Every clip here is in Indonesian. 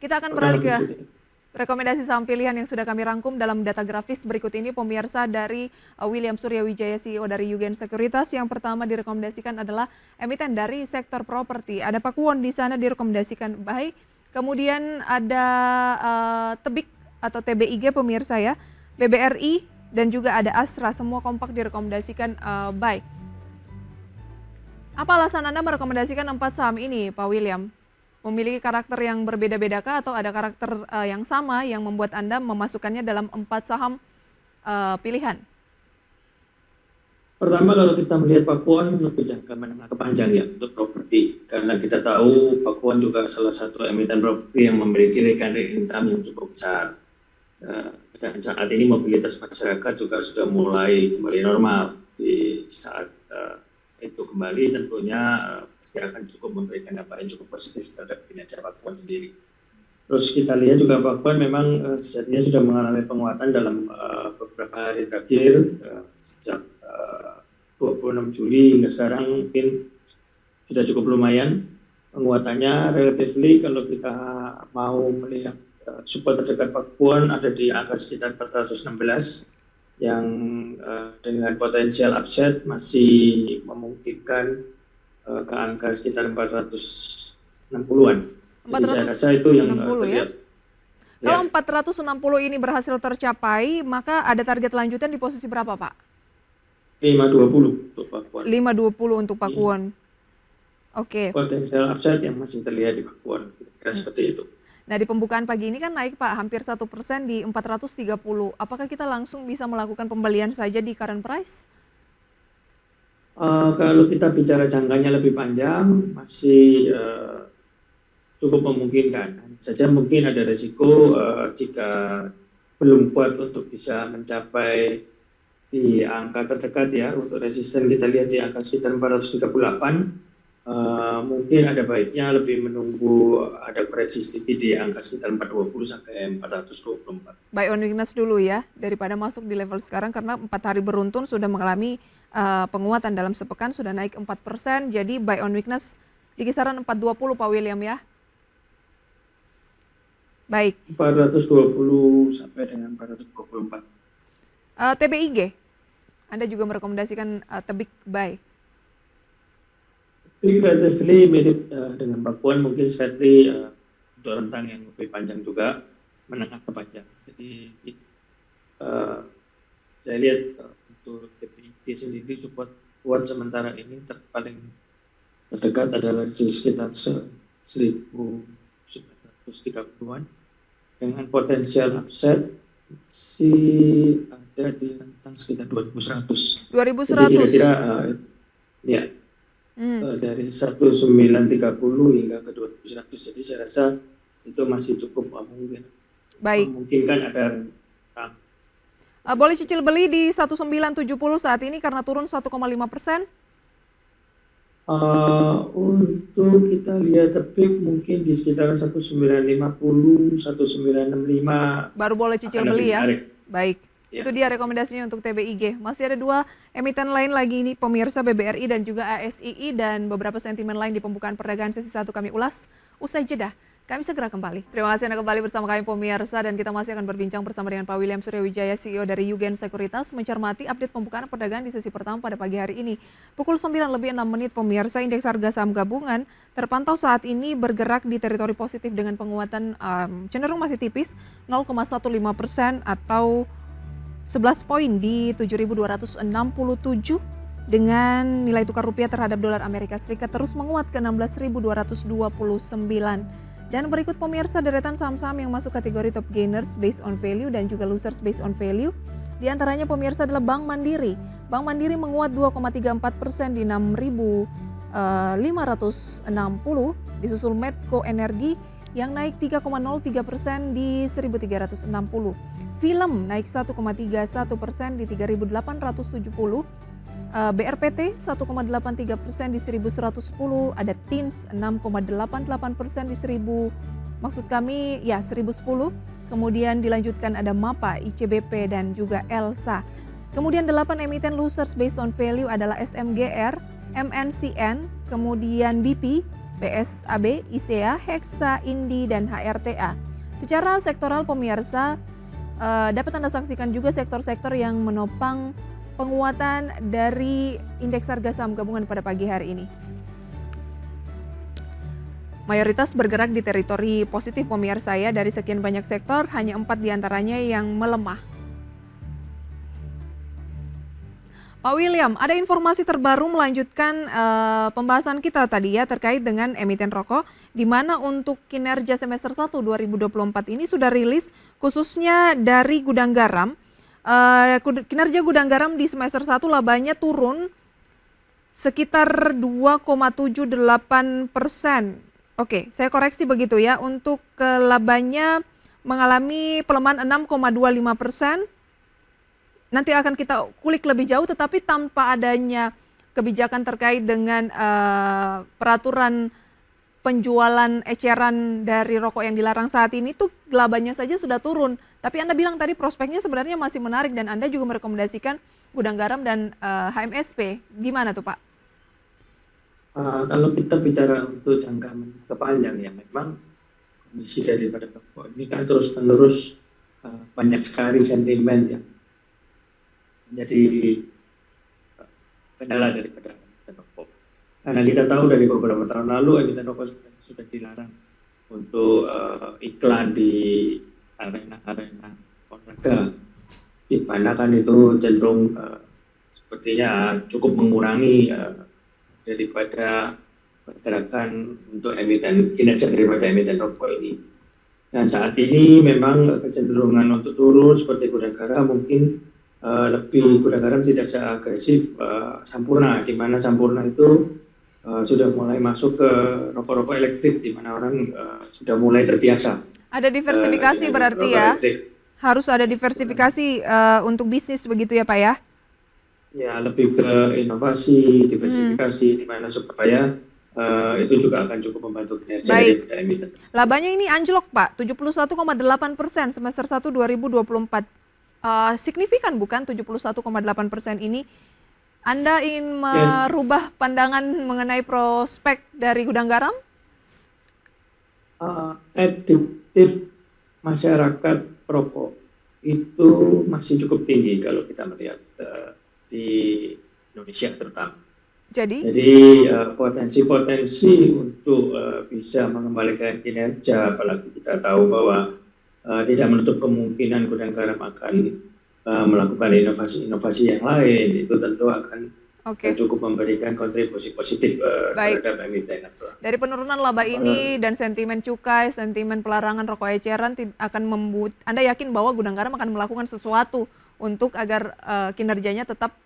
Kita akan kurang beralih lebih ke seperti itu. rekomendasi saham pilihan yang sudah kami rangkum dalam data grafis berikut ini pemirsa dari William Suryawijaya CEO dari Yugen Sekuritas. Yang pertama direkomendasikan adalah emiten dari sektor properti. Ada Pakuwon di sana direkomendasikan baik. Kemudian ada Tebik atau TBIG pemirsa ya, BBRI dan juga ada Astra, semua kompak direkomendasikan baik. Apa alasan Anda merekomendasikan 4 saham ini, Pak William? Memiliki karakter yang berbeda-beda kah atau ada karakter yang sama yang membuat Anda memasukkannya dalam 4 saham pilihan? Pertama, kalau kita melihat Pakuan lebih jangka menengah ke panjang ya untuk properti, karena kita tahu Pakuan juga salah satu emiten properti yang memiliki recurring income yang cukup besar. Dan saat ini mobilitas masyarakat juga sudah mulai kembali normal. Di saat itu kembali tentunya pasti akan cukup memberikan dampak yang cukup positif terhadap kinerja Pakuan sendiri. Terus kita lihat juga Pakuan memang sejatinya sudah mengalami penguatan dalam beberapa hari terakhir sejak 26 Juli hingga sekarang mungkin sudah cukup lumayan penguatannya relatively. Kalau kita mau melihat support terdekat Pakuan ada di angka sekitar 416 yang dengan potensial upside masih memungkinkan ke angka sekitar 460-an. Jadi saya rasa itu yang terlihat. Kalau 460 ini berhasil tercapai, maka ada target lanjutan di posisi berapa, Pak? 520 untuk Pakuan. 520 untuk Pakuan. Oke. Potensial upside yang masih terlihat di Pakuan, seperti itu. Nah, di pembukaan pagi ini kan naik Pak, hampir 1% di 430. Apakah kita langsung bisa melakukan pembelian saja di current price? Kalau kita bicara jangkanya lebih panjang, masih cukup memungkinkan. Saja mungkin ada resiko jika belum kuat untuk bisa mencapai di angka terdekat ya. Untuk resisten kita lihat di angka sekitar 438. Mungkin ada baiknya lebih menunggu ada koreksi sedikit di angka sekitar 420 sampai 424. Buy on weakness dulu ya, daripada masuk di level sekarang karena 4 hari beruntun sudah mengalami penguatan dalam sepekan, sudah naik 4%, jadi buy on weakness di kisaran 420 Pak William ya. Baik. 420 sampai dengan 424. TBIG, Anda juga merekomendasikan Tebik buy? Relatively mirip dengan Pakuan, mungkin slightly untuk rentang yang lebih panjang juga, menengah ke panjang. Jadi saya lihat untuk TPIG sendiri support kuat sementara ini paling terdekat adalah di sekitar 1930-an dengan potensial upside masih ada di rentang sekitar 2100. 2100. Jadi kira-kira ya. Dari 1930 hingga ke 2100, jadi saya rasa itu masih cukup mungkin. Baik. Memungkinkan ada boleh cicil beli di 1970 saat ini karena turun 1,5%. Untuk kita lihat Tebik mungkin di sekitar 1950, 1965. Baru boleh cicil beli ya. Baik. Itu dia rekomendasinya untuk TBIG. Masih ada 2 emiten lain lagi ini pemirsa, BBRI dan juga ASII, dan beberapa sentimen lain di pembukaan perdagangan sesi 1 kami ulas usai jeda. Kami segera kembali. Terima kasih Anda kembali bersama kami pemirsa, dan kita masih akan berbincang bersama dengan Pak William Suryawijaya CEO dari Yugen Sekuritas mencermati update pembukaan perdagangan di sesi pertama pada pagi hari ini. Pukul 9:06 pemirsa, indeks harga saham gabungan terpantau saat ini bergerak di teritori positif dengan penguatan cenderung masih tipis 0,15% atau 11 poin di 7.267 dengan nilai tukar rupiah terhadap dolar Amerika Serikat terus menguat ke 16.229. Dan berikut pemirsa deretan saham-saham yang masuk kategori top gainers based on value dan juga losers based on value. Di antaranya pemirsa adalah Bank Mandiri. Bank Mandiri menguat 2,34% di 6.560, disusul Medco Energi yang naik 3,03% di 1.360. Film naik 1,31% di 3.870, BRPT 1,83% di 1.110, ada TINS 6,88% di 1.010, kemudian dilanjutkan ada MAPA, ICBP dan juga ELSA. Kemudian 8 emiten losers based on value adalah SMGR, MNCN, kemudian BP, BSAB, ISEA, Hexa, Indi, dan HRTA. Secara sektoral pemirsa, dapat Anda saksikan juga sektor-sektor yang menopang penguatan dari indeks harga saham gabungan pada pagi hari ini. Mayoritas bergerak di teritori positif pemirsa ya, dari sekian banyak sektor hanya 4 diantaranya yang melemah. Pak William, ada informasi terbaru melanjutkan pembahasan kita tadi ya terkait dengan emiten rokok, di mana untuk kinerja semester 1 2024 ini sudah rilis khususnya dari gudang garam. Kinerja gudang garam di semester 1 labanya turun sekitar 2,78%. Oke, saya koreksi begitu ya. Untuk labanya mengalami pelemahan 6,25%. Nanti akan kita kulik lebih jauh, tetapi tanpa adanya kebijakan terkait dengan peraturan penjualan eceran dari rokok yang dilarang saat ini tuh labanya saja sudah turun. Tapi Anda bilang tadi prospeknya sebenarnya masih menarik dan Anda juga merekomendasikan gudang garam dan HMSP. Gimana tuh Pak? Kalau kita bicara untuk jangka panjang ya, memang kondisi daripada rokok ini kan terus-menerus banyak sekali sentimen yang menjadi kendala daripada rokok. Karena kita tahu dari beberapa tahun lalu emiten rokok sudah dilarang untuk iklan di arena-arena olahraga, di mana kan itu cenderung sepertinya cukup mengurangi daripada pergerakan untuk kinerja daripada emiten rokok ini. Dan saat ini memang kecenderungan untuk turun seperti gudang garam mungkin gudang garam tidak seagresif Sampurna, di mana Sampurna itu sudah mulai masuk ke rokok-rokok elektrik, di mana orang sudah mulai terbiasa. Ada diversifikasi berarti ya? Elektrik. Harus ada diversifikasi untuk bisnis begitu ya Pak ya? Ya, lebih ke inovasi, diversifikasi, di mana supaya itu juga akan cukup membantu kinerja dari emiten. Labanya ini anjlok Pak, 71,8% semester 1 2024. Signifikan bukan 71,8% ini? Anda ingin merubah pandangan mengenai prospek dari gudang garam? Adiktif masyarakat perokok itu masih cukup tinggi kalau kita melihat di Indonesia terutama. Jadi potensi untuk bisa mengembalikan kinerja, apalagi kita tahu bahwa tidak menutup kemungkinan gudang garam akan melakukan inovasi yang lain, itu tentu akan cukup memberikan kontribusi positif terhadap emiten. Dari penurunan laba ini dan sentimen cukai, sentimen pelarangan rokok eceran akan membuat Anda yakin bahwa gudang garam akan melakukan sesuatu untuk agar kinerjanya tetap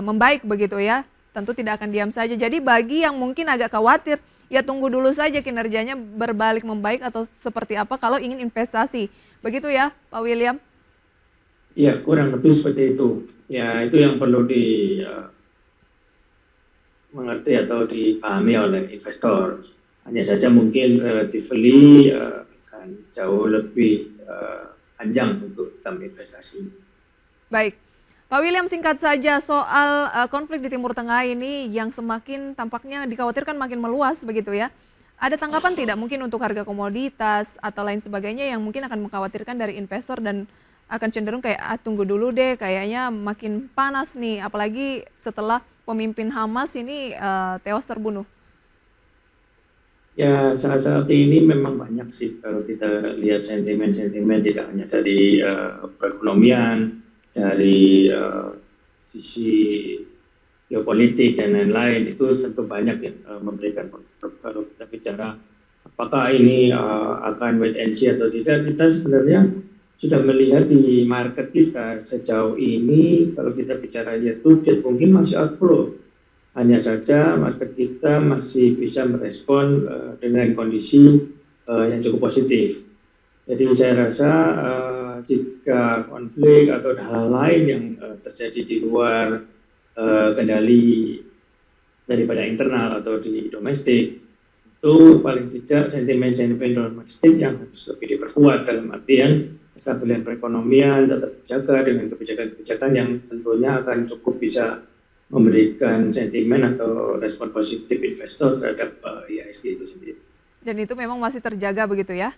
membaik begitu ya. Tentu tidak akan diam saja. Jadi bagi yang mungkin agak khawatir, ya tunggu dulu saja kinerjanya berbalik membaik atau seperti apa kalau ingin investasi. Begitu ya Pak William? Ya, kurang lebih seperti itu. Ya, itu yang perlu mengerti atau dipahami oleh investor. Hanya saja mungkin relatively akan jauh lebih panjang untuk term investasi. Baik. Pak William, singkat saja soal konflik di Timur Tengah ini yang semakin tampaknya dikhawatirkan makin meluas begitu ya. Ada tanggapan tidak mungkin untuk harga komoditas atau lain sebagainya yang mungkin akan mengkhawatirkan dari investor dan akan cenderung kayak tunggu dulu deh, kayaknya makin panas nih, apalagi setelah pemimpin Hamas ini tewas terbunuh. Ya, saat ini memang banyak sih kalau kita lihat sentimen-sentimen tidak hanya dari perekonomian, dari sisi geopolitik dan lain-lain, itu tentu banyak yang memberikan pengaruh. Kalau kita bicara apakah ini akan wait and see atau tidak, kita sebenarnya sudah melihat di market kita sejauh ini, kalau kita bicara year to date mungkin masih outflow. Hanya saja market kita masih bisa merespon dengan kondisi yang cukup positif. Jadi saya rasa jika konflik atau hal lain yang terjadi di luar kendali daripada internal atau di domestik, itu paling tidak sentimen-sentimen domestik yang harus lebih diperkuat, dalam artian kestabilan perekonomian tetap dijaga dengan kebijakan-kebijakan yang tentunya akan cukup bisa memberikan sentimen atau respon positif investor terhadap IHSG itu sendiri. Dan itu memang masih terjaga begitu ya?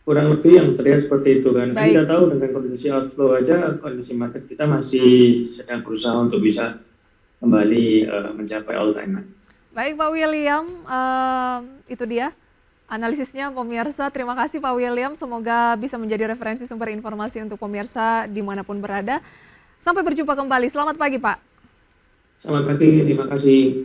Kurang lebih yang terlihat seperti itu kan. Baik. Kita tahu dengan kondisi outflow aja, kondisi market kita masih sedang berusaha untuk bisa kembali mencapai all time high. Baik Pak William, itu dia analisisnya pemirsa. Terima kasih Pak William, semoga bisa menjadi referensi sumber informasi untuk pemirsa dimanapun berada. Sampai berjumpa kembali, selamat pagi Pak. Selamat pagi, terima kasih.